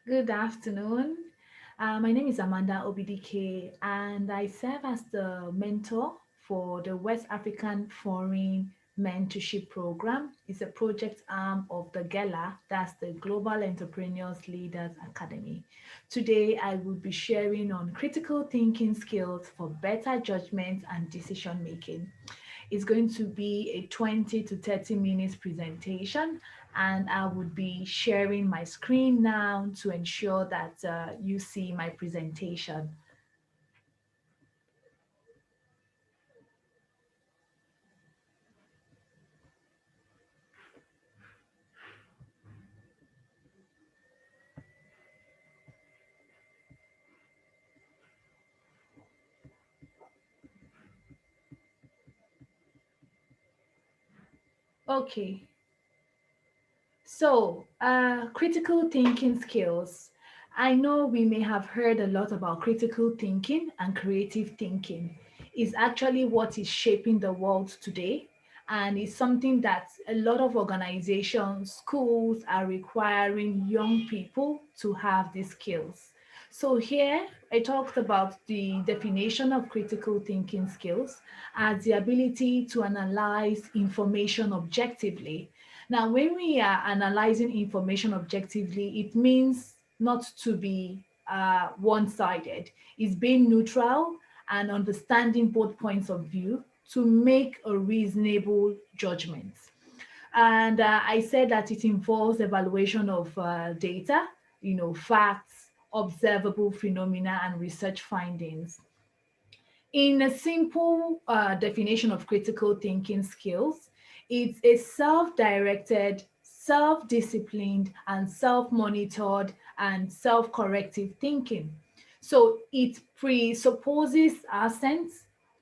Good afternoon. My name is Amanda Obidike, and I serve as the mentor for the West African Foreign Mentorship Program. It's a project arm of the GELA, that's the Global Entrepreneurs Leaders Academy. Today, I will be sharing on critical thinking skills for better judgment and decision making. It's going to be a 20 to 30 minutes presentation, and I would be sharing my screen now to ensure that you see my presentation. Okay, so critical thinking skills. I know we may have heard a lot about critical thinking and creative thinking. Is actually what is shaping the world today, and it's something that a lot of organizations, schools are requiring young people to have these skills. So here I talked about the definition of critical thinking skills as the ability to analyze information objectively. Now, when we are analyzing information objectively, it means not to be one-sided. It's being neutral and understanding both points of view to make a reasonable judgment. And I said that it involves evaluation of data, facts, observable phenomena, and research findings. In a simple definition of critical thinking skills, it's a self-directed, self-disciplined, and self-monitored and self-corrective thinking. So it presupposes assent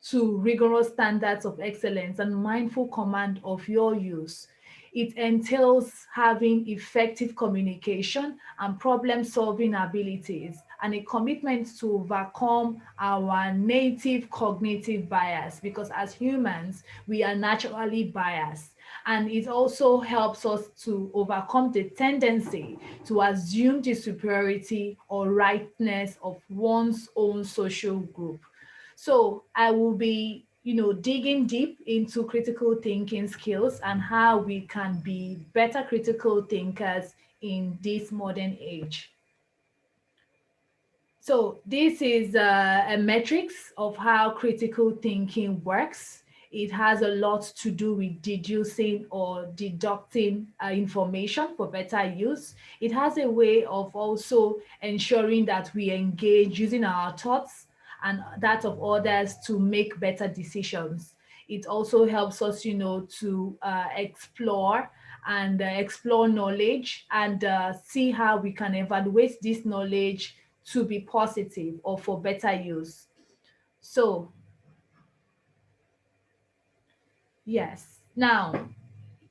to rigorous standards of excellence and mindful command of your use. It entails having effective communication and problem solving abilities and a commitment to overcome our native cognitive bias, because as humans, we are naturally biased. And it also helps us to overcome the tendency to assume the superiority or rightness of one's own social group. So I will be, digging deep into critical thinking skills and how we can be better critical thinkers in this modern age. So this is a metrics of how critical thinking works. It has a lot to do with deducing or deducting information for better use. It has a way of also ensuring that we engage using our thoughts and that of others to make better decisions. It also helps us, to explore and explore knowledge and see how we can evaluate this knowledge to be positive or for better use. So, yes. Now,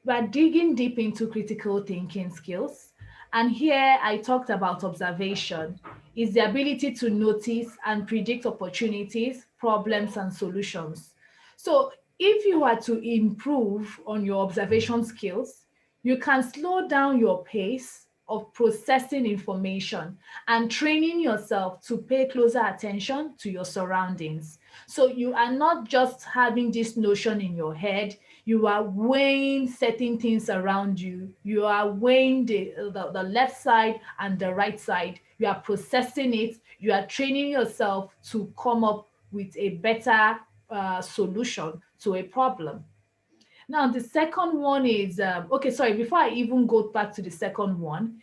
we're digging deep into critical thinking skills. And here I talked about observation. Is the ability to notice and predict opportunities, problems, and solutions. So, if you are to improve on your observation skills, you can slow down your pace of processing information and training yourself to pay closer attention to your surroundings. So you are not just having this notion in your head, you are weighing certain things around you. You are weighing the left side and the right side. You are processing it. You are training yourself to come up with a better solution to a problem. Now, the second one is okay, sorry, before I even go back to the second one,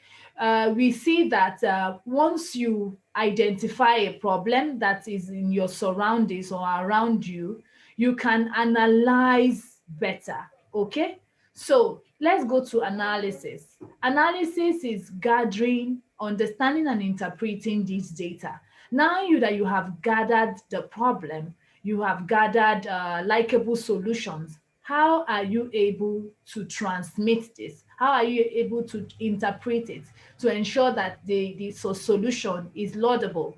we see that once you identify a problem that is in your surroundings or around you, you can analyze better. Okay, so let's go to analysis. Analysis is gathering, understanding, and interpreting this data. Now that you have gathered the problem, you have gathered likable solutions, how are you able to transmit this? How are you able to interpret it to ensure that the solution is laudable?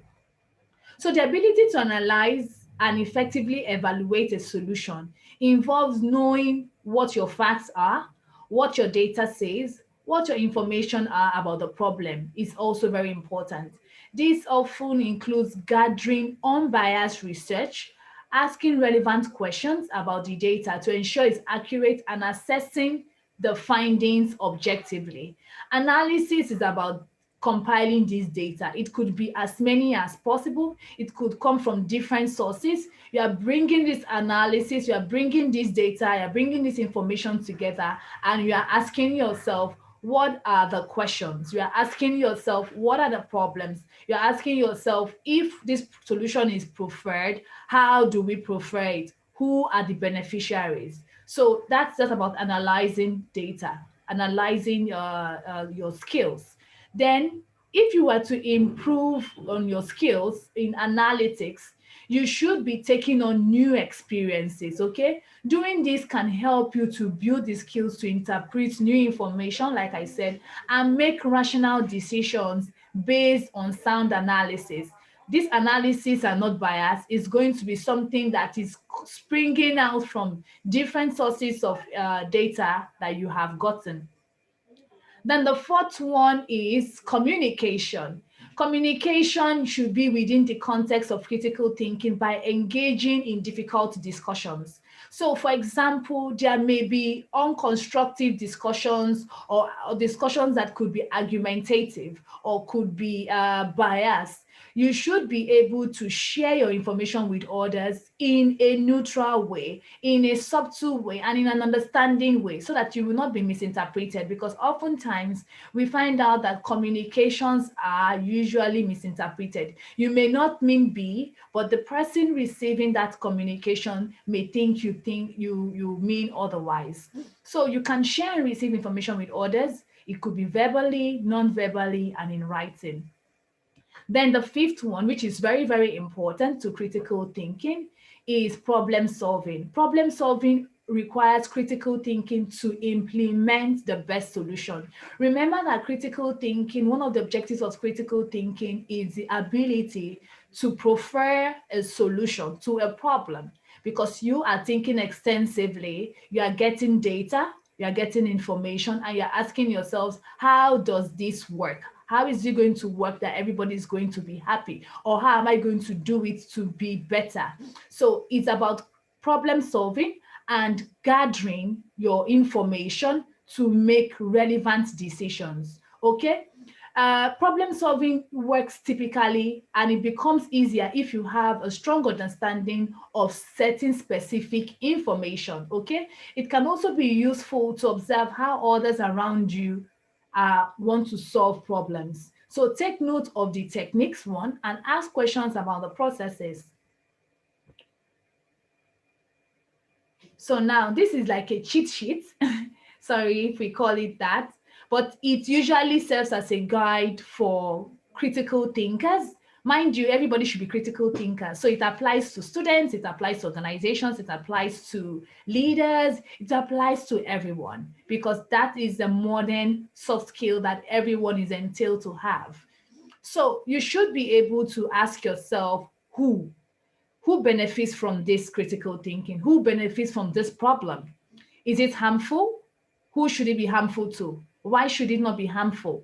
So the ability to analyze and effectively evaluate a solution involves knowing what your facts are, what your data says, what your information are about the problem is also very important. This often includes gathering unbiased research, asking relevant questions about the data to ensure it's accurate, and assessing the findings objectively. Analysis is about compiling this data. It could be as many as possible. It could come from different sources. You are bringing this analysis, you are bringing this data, you are bringing this information together, and you are asking yourself, what are the questions? You are asking yourself, what are the problems? You're asking yourself, if this solution is preferred, how do we prefer it? Who are the beneficiaries? So that's just about analyzing data, analyzing your skills. Then, if you were to improve on your skills in analytics, you should be taking on new experiences, okay? Doing this can help you to build the skills to interpret new information, like I said, and make rational decisions based on sound analysis. This analysis are not biased. It's going to be something that is springing out from different sources of data that you have gotten. Then the fourth one is communication. Communication should be within the context of critical thinking by engaging in difficult discussions. So, for example, there may be unconstructive discussions, or discussions that could be argumentative or could be biased. You should be able to share your information with others in a neutral way, in a subtle way, and in an understanding way, so that you will not be misinterpreted. Because oftentimes we find out that communications are usually misinterpreted. You may not mean B, but the person receiving that communication may think you mean otherwise. So you can share and receive information with others. It could be verbally, non-verbally, and in writing. Then the fifth one, which is very, very important to critical thinking, is problem solving. Problem solving requires critical thinking to implement the best solution. Remember that critical thinking, one of the objectives of critical thinking is the ability to prefer a solution to a problem, because you are thinking extensively, you are getting data, you are getting information, and you're asking yourselves, how does this work? How is it going to work that everybody is going to be happy? Or how am I going to do it to be better? So it's about problem solving and gathering your information to make relevant decisions. Okay? Problem solving works typically, and it becomes easier if you have a strong understanding of certain specific information. Okay, it can also be useful to observe how others around you want to solve problems. So take note of the techniques one and ask questions about the processes. So now this is like a cheat sheet. Sorry if we call it that, but it usually serves as a guide for critical thinkers. Mind you, everybody should be critical thinkers. So it applies to students, it applies to organizations, it applies to leaders, it applies to everyone, because that is the modern soft skill that everyone is entailed to have. So you should be able to ask yourself, who benefits from this critical thinking? Who benefits from this problem? Is it harmful? Who should it be harmful to? Why should it not be harmful?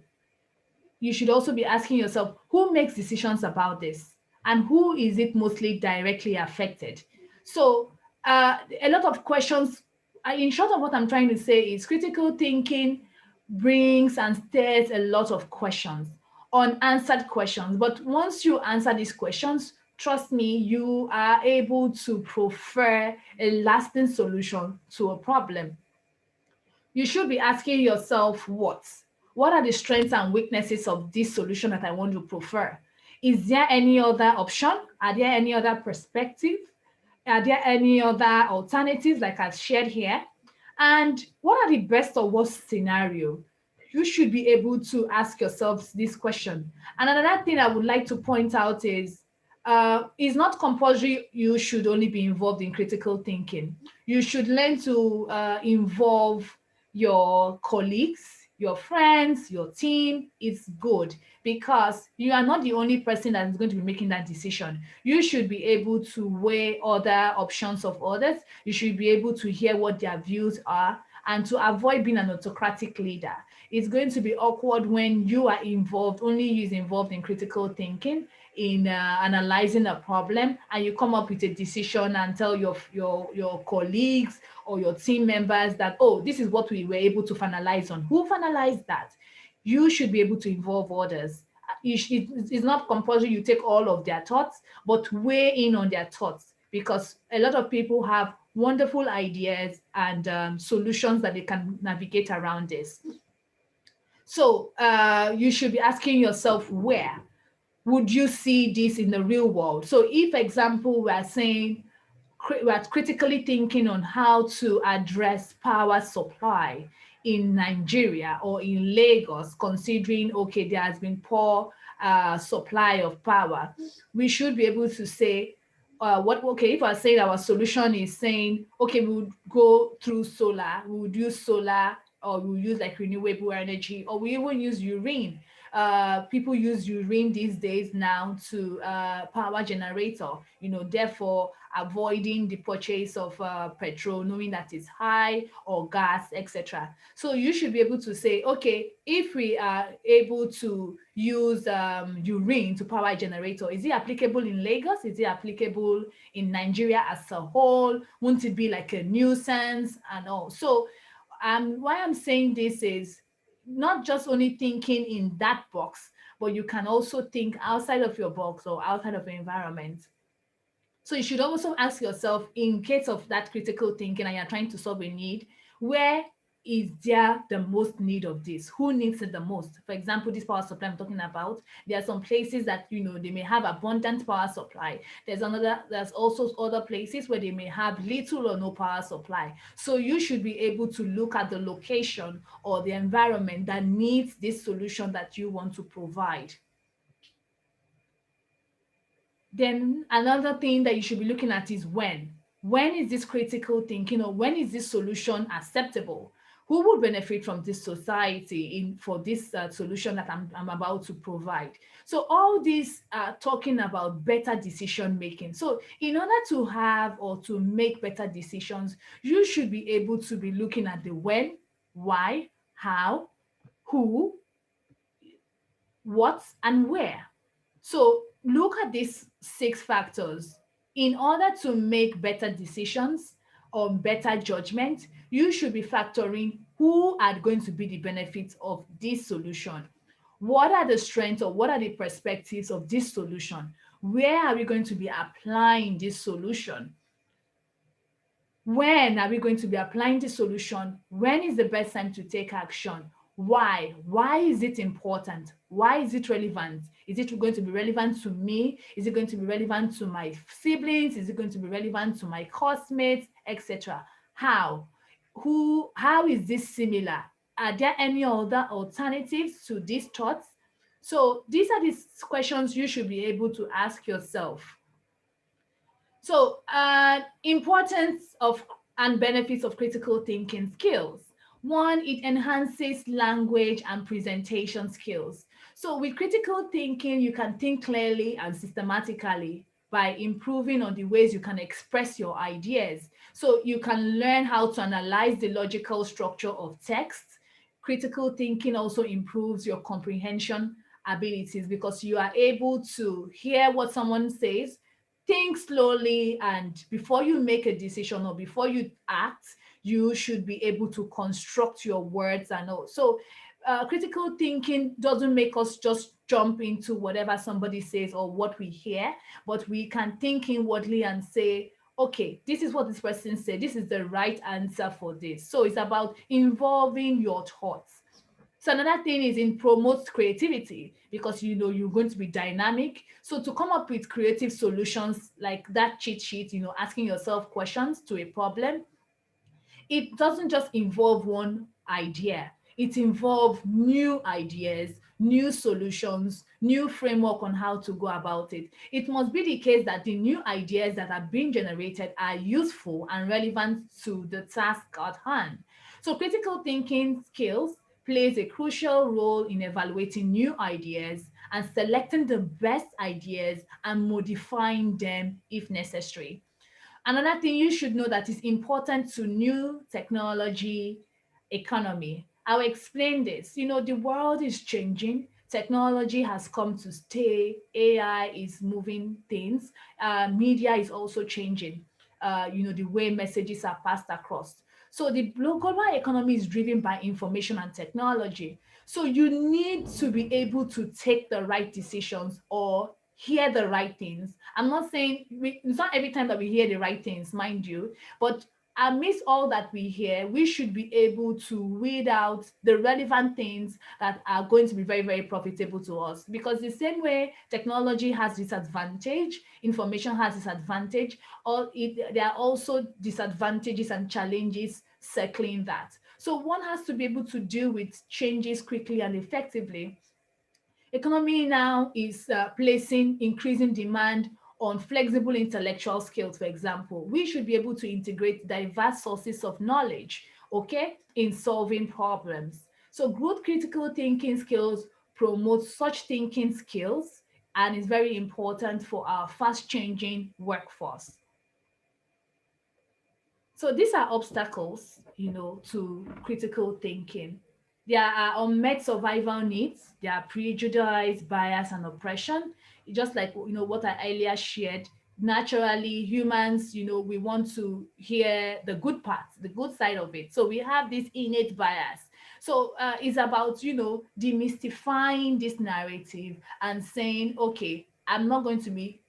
You should also be asking yourself, who makes decisions about this? And who is it mostly directly affected? So, a lot of questions. In short, of what I'm trying to say is critical thinking brings and stirs a lot of questions, unanswered questions. But once you answer these questions, trust me, you are able to prefer a lasting solution to a problem. You should be asking yourself, what are the strengths and weaknesses of this solution that I want to prefer? Is there any other option? Are there any other perspective? Are there any other alternatives like I've shared here? And what are the best or worst scenario? You should be able to ask yourselves this question. And another thing I would like to point out is, it's not compulsory you should only be involved in critical thinking. You should learn to involve your colleagues, your friends, your team. It's good, because you are not the only person that is going to be making that decision. You should be able to weigh other options of others. You should be able to hear what their views are, and to avoid being an autocratic leader. It's going to be awkward when you are involved, only you is involved in critical thinking, in analyzing a problem, and you come up with a decision and tell your colleagues or your team members that, oh, this is what we were able to finalize on. Who finalized that? You should be able to involve others. It's not compulsory you take all of their thoughts, but weigh in on their thoughts, because a lot of people have wonderful ideas and solutions that they can navigate around this. So you should be asking yourself, where would you see this in the real world? So if, example, we're saying we're critically thinking on how to address power supply in Nigeria or in Lagos, considering, okay, there has been poor supply of power, we should be able to say, okay, if I say our solution is saying, okay, we would go through solar, we would use solar, or we use like renewable energy, or we even use urine. People use urine these days now to power generator, therefore avoiding the purchase of petrol, knowing that it's high, or gas, etc. So you should be able to say, okay, if we are able to use urine to power a generator, is it applicable in Lagos? Is it applicable in Nigeria as a whole? Won't it be like a nuisance and all? So why I'm saying this is not just only thinking in that box, but you can also think outside of your box or outside of your environment. So you should also ask yourself, in case of that critical thinking and you're trying to solve a need, where is there the most need of this? Who needs it the most? For example, this power supply I'm talking about, there are some places that they may have abundant power supply. There's also other places where they may have little or no power supply. So you should be able to look at the location or the environment that needs this solution that you want to provide. Then another thing that you should be looking at is when. When is this critical thinking, or when is this solution acceptable? Who would benefit from this society for this solution that I'm about to provide? So all these are talking about better decision making. So in order to have or to make better decisions, you should be able to be looking at the when, why, how, who, what, and where. So look at these 6 factors. In order to make better decisions or better judgment, you should be factoring who are going to be the benefits of this solution. What are the strengths or what are the perspectives of this solution? Where are we going to be applying this solution? When are we going to be applying the solution? When is the best time to take action? Why? Why is it important? Why is it relevant? Is it going to be relevant to me? Is it going to be relevant to my siblings? Is it going to be relevant to my classmates, etc.? How? How is this similar? Are there any other alternatives to these thoughts? So these are the questions you should be able to ask yourself. So, importance of and benefits of critical thinking skills. One, it enhances language and presentation skills. So, with critical thinking, you can think clearly and systematically by improving on the ways you can express your ideas. So, you can learn how to analyze the logical structure of text. Critical thinking also improves your comprehension abilities, because you are able to hear what someone says, think slowly, and before you make a decision or before you act, you should be able to construct your words and all. So critical thinking doesn't make us just jump into whatever somebody says or what we hear, but we can think inwardly and say, okay, this is what this person said, this is the right answer for this. So it's about involving your thoughts. So another thing is it promotes creativity, because you're going to be dynamic. So to come up with creative solutions like that cheat sheet, asking yourself questions to a problem, it doesn't just involve one idea. It involves new ideas, new solutions, new framework on how to go about it. It must be the case that the new ideas that are being generated are useful and relevant to the task at hand. So critical thinking skills plays a crucial role in evaluating new ideas and selecting the best ideas and modifying them if necessary. Another thing you should know that is important to new technology economy. I'll explain this. The world is changing. Technology has come to stay. AI is moving things. Media is also changing. The way messages are passed across. So the global economy is driven by information and technology. So you need to be able to take the right decisions or hear the right things. I'm not saying it's not every time that we hear the right things, mind you, but amidst all that we hear, we should be able to weed out the relevant things that are going to be very, very profitable to us. Because the same way technology has disadvantage, information has disadvantage, there are also disadvantages and challenges circling that. So one has to be able to deal with changes quickly and effectively. Economy now is placing increasing demand on flexible intellectual skills, for example. We should be able to integrate diverse sources of knowledge, okay, in solving problems. So growth critical thinking skills promote such thinking skills and is very important for our fast changing workforce. So these are obstacles, to critical thinking. There are unmet survival needs, there are prejudice, bias, and oppression. Just like what I earlier shared, naturally humans, we want to hear the good part, the good side of it. So we have this innate bias. So it's about demystifying this narrative and saying, okay, I'm not going to be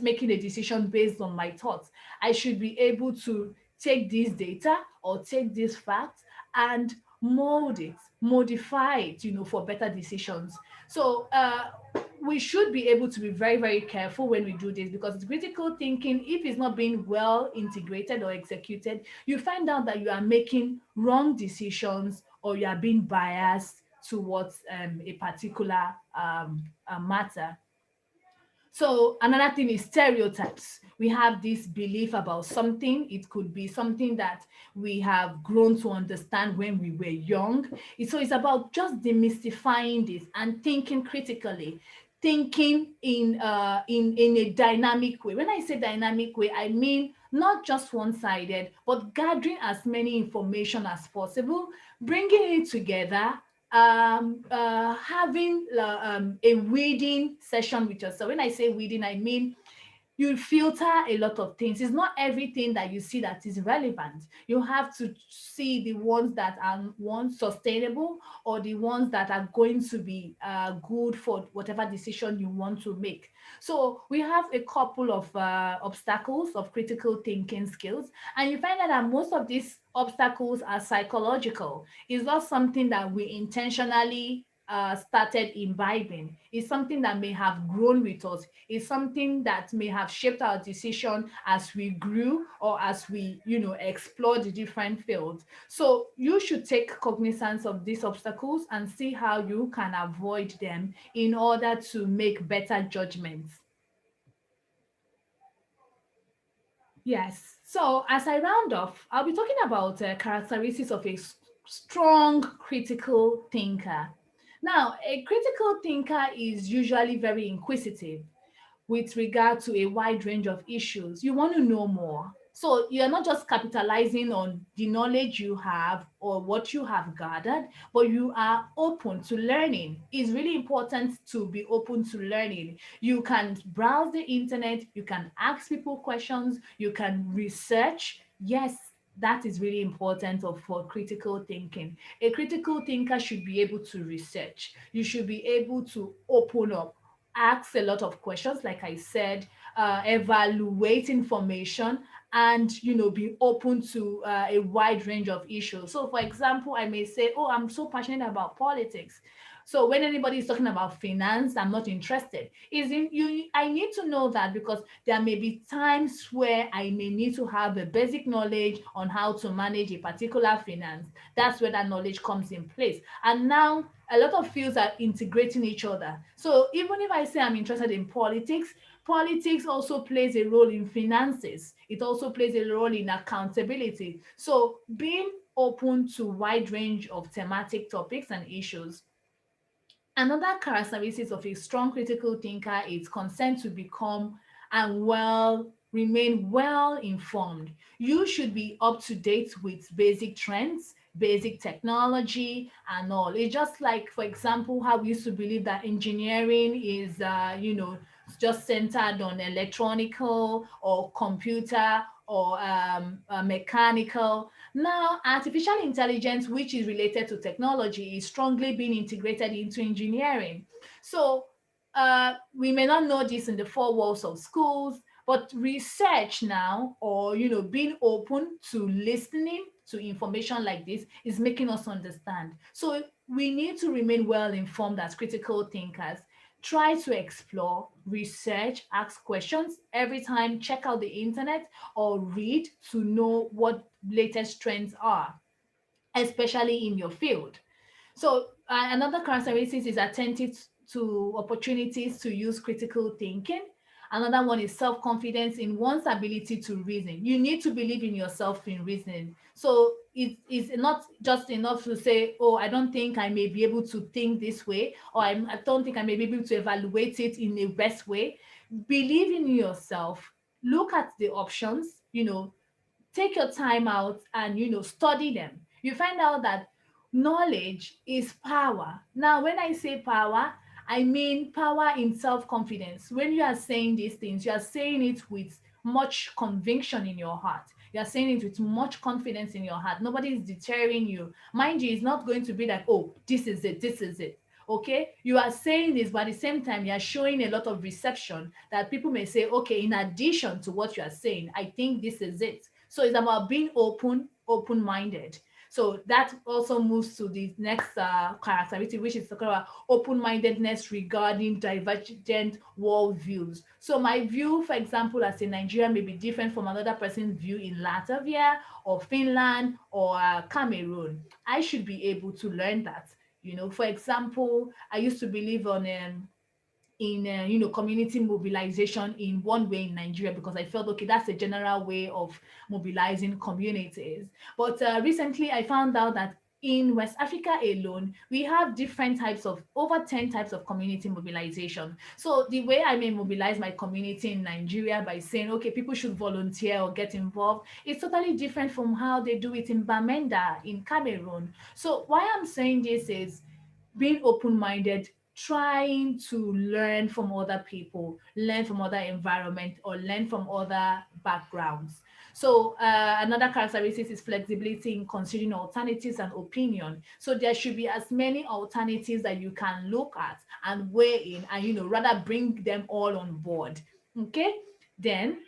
making a decision based on my thoughts. I should be able to take this data or take this fact and mold it, modify it, for better decisions. So we should be able to be very, very careful when we do this, because critical thinking, if it's not being well integrated or executed, you find out that you are making wrong decisions or you are being biased towards a particular matter. So another thing is stereotypes. We have this belief about something. It could be something that we have grown to understand when we were young. So it's about just demystifying this and thinking critically, thinking in a dynamic way. When I say dynamic way, I mean not just one-sided, but gathering as many information as possible, bringing it together, having a weeding session with yourself. When I say weeding, I mean you filter a lot of things. It's not everything that you see that is relevant. You have to see the ones that are one sustainable or the ones that are going to be good for whatever decision you want to make. So we have a couple of obstacles of critical thinking skills, and you find out that most of these obstacles are psychological. It's not something that we intentionally started imbibing. It's something that may have grown with us. It's something that may have shaped our decision as we grew or as we, explored the different fields. So you should take cognizance of these obstacles and see how you can avoid them in order to make better judgments. Yes. So as I round off, I'll be talking about characteristics of a strong critical thinker. Now, a critical thinker is usually very inquisitive with regard to a wide range of issues. You want to know more. So you're not just capitalizing on the knowledge you have or what you have gathered, but you are open to learning. It's really important to be open to learning. You can browse the internet, you can ask people questions, you can research. Yes, that is really important for critical thinking. A critical thinker should be able to research. You should be able to open up, ask a lot of questions, like I said, evaluate information, and be open to a wide range of issues. So for example, I may say, oh, I'm so passionate about politics. So when anybody is talking about finance, I'm not interested. Is in you I need to know that, because there may be times where I may need to have a basic knowledge on how to manage a particular finance. That's where that knowledge comes in place. And now a lot of fields are integrating each other. So even if I say I'm interested in politics, politics also plays a role in finances. It also plays a role in accountability. So being open to wide range of thematic topics and issues. Another characteristic of a strong critical thinker is consent to become and well remain well informed. You should be up to date with basic trends, basic technology, and all. It's just like, for example, how we used to believe that engineering is, just centered on electronical or computer or mechanical. Now, artificial intelligence, which is related to technology, is strongly being integrated into engineering. So, we may not know this in the four walls of schools, but research now, or being open to listening to information like this, is making us understand. So we need to remain well informed as critical thinkers. Try to explore, research, ask questions every time, check out the internet or read to know what latest trends are, especially in your field. So another characteristic is attentive to opportunities to use critical thinking. Another one is self-confidence in one's ability to reason. You need to believe in yourself in reasoning. So it is not just enough to say, oh, I don't think I may be able to think this way, or I don't think I may be able to evaluate it in the best way. Believe in yourself. Look at the options, take your time out and study them. You find out that knowledge is power. Now when I say power, I mean power in self-confidence. When you are saying these things, you are saying it with much conviction in your heart. You are saying it with much confidence in your heart. Nobody is deterring you. Mind you, it's not going to be like, oh, this is it, this is it. Okay, you are saying this, but at the same time you are showing a lot of reception that people may say, okay, in addition to what you are saying, I think this is it. So it's about being open-minded. So that also moves to the next characteristic, which is talking about open-mindedness regarding divergent worldviews. So my view, for example, as a Nigerian, may be different from another person's view in Latvia or Finland or Cameroon. I should be able to learn that. For example, I used to believe on in community mobilization in one way in Nigeria, because I felt okay, that's a general way of mobilizing communities. But recently I found out that in West Africa alone, we have different types of over 10 types of community mobilization. So the way I may mobilize my community in Nigeria by saying, okay, people should volunteer or get involved, is totally different from how they do it in Bamenda in Cameroon. So why I'm saying this is being open-minded, trying to learn from other people, learn from other environment, or learn from other backgrounds. So another characteristic is flexibility in considering alternatives and opinion. So there should be as many alternatives that you can look at and weigh in, and rather bring them all on board. Okay, then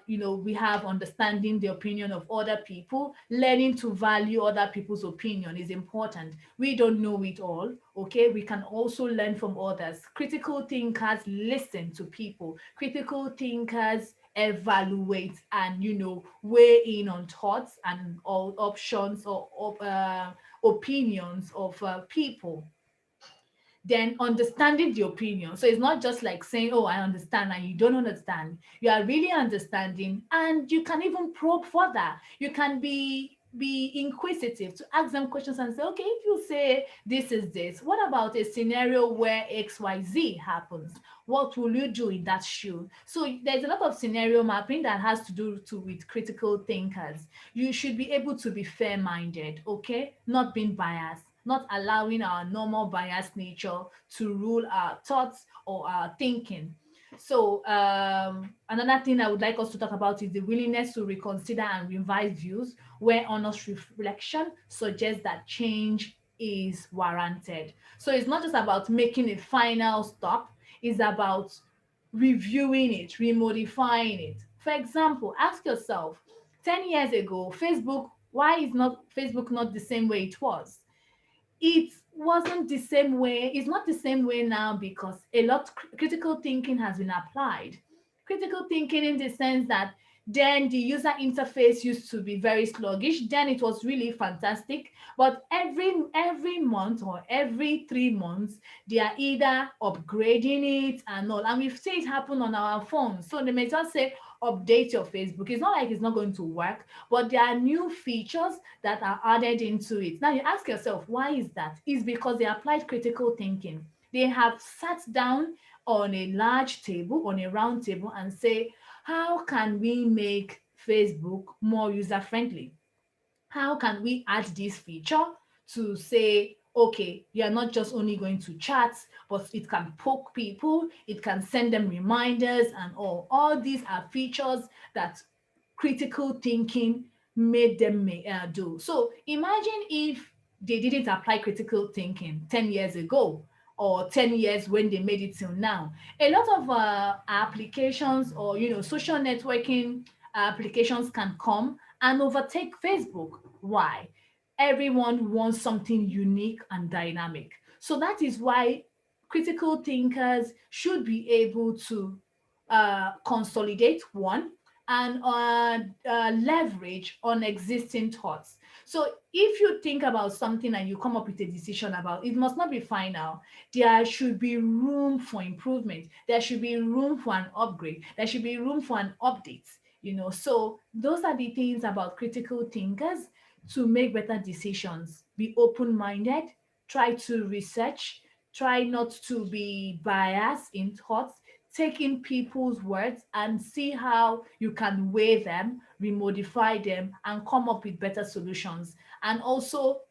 we have understanding the opinion of other people. Learning to value other people's opinion is important. We don't know it all. Okay, we can also learn from others. Critical thinkers listen to people. Critical thinkers evaluate and weigh in on thoughts and all options or opinions of people. Then understanding the opinion. So it's not just like saying, oh, I understand, and you don't understand. You are really understanding, and you can even probe further. You can be inquisitive to ask them questions and say, okay, if you say this is this, what about a scenario where XYZ happens? What will you do in that shoe? So there's a lot of scenario mapping that has to do with critical thinkers. You should be able to be fair-minded, okay, not being biased, not allowing our normal biased nature to rule our thoughts or our thinking. So another thing I would like us to talk about is the willingness to reconsider and revise views, where honest reflection suggests that change is warranted. So it's not just about making a final stop, it's about reviewing it, remodifying it. For example, ask yourself, 10 years ago, why is not Facebook not the same way it was? It wasn't the same way, it's not the same way now, because a lot critical thinking has been applied. Critical thinking in the sense that then the user interface used to be very sluggish, then it was really fantastic, but every month or every 3 months they are either upgrading it and all, and we've seen it happen on our phones. So they may just say update your Facebook. It's not like it's not going to work, but there are new features that are added into it. Now you ask yourself, why is that? It's because they applied critical thinking. They have sat down on a large table, on a round table, and say, how can we make Facebook more user friendly? How can we add this feature to say, okay, you are not just only going to chat, but it can poke people, it can send them reminders and all these are features that critical thinking made them do. So imagine if they didn't apply critical thinking 10 years ago, or 10 years when they made it till now. A lot of applications, or social networking applications can come and overtake Facebook. Why? Everyone wants something unique and dynamic. So that is why critical thinkers should be able to consolidate one and leverage on existing thoughts. So if you think about something and you come up with a decision about it, must not be final. There should be room for improvement. There should be room for an upgrade. There should be room for an update. So those are the things about critical thinkers. To make better decisions, be open-minded, try to research, try not to be biased in thoughts, take in people's words and see how you can weigh them, remodify them, and come up with better solutions. And also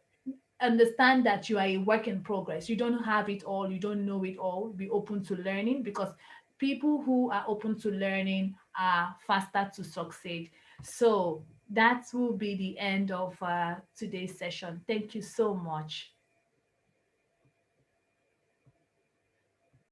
understand that you are a work in progress. You don't have it all, you don't know it all. Be open to learning, because people who are open to learning are faster to succeed. So that will be the end of today's session. Thank you so much.